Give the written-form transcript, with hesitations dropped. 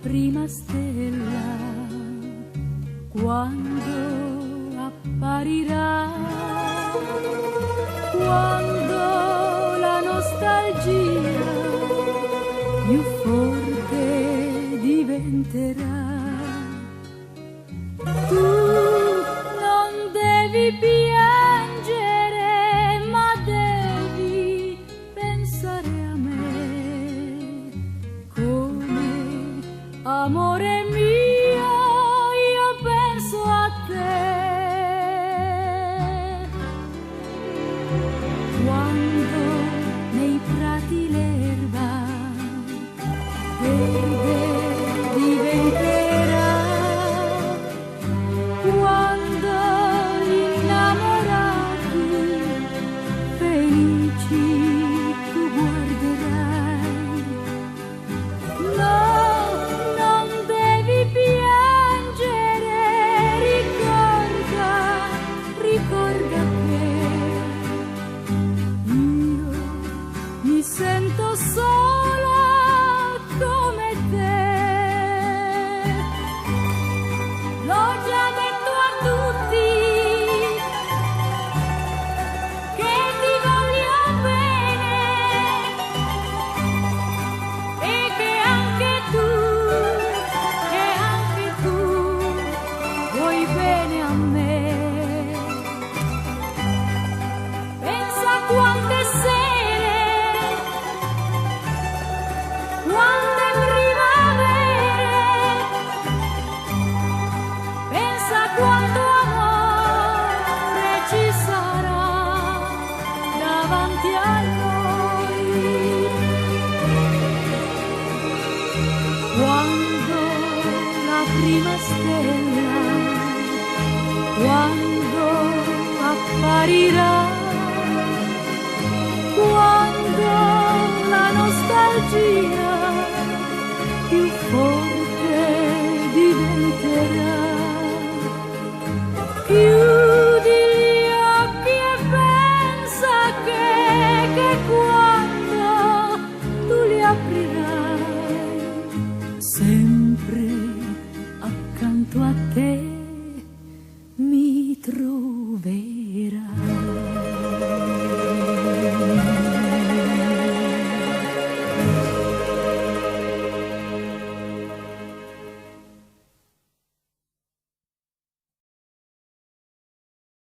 prima stella quando apparirà, quando la nostalgia più forte diventerà. Tu non devi piangere, ma devi pensare a me come amore mio, io penso a te. Quando nei prati l'erba verde diventerà, quando innamorati felici tu guarderai. No, non devi piangere, ricorda che io mi sento sola come te. L'ho già detto a tutti che ti voglio bene e che anche tu vuoi bene a me. Pensa quante sere, quante primavere, pensa quanto amore ci sarà davanti a noi. Quando la prima stella, quando apparirà, quando la nostalgia più forte diventerà. Chiudi gli occhi e pensa che quando tu li aprirai, sempre accanto a te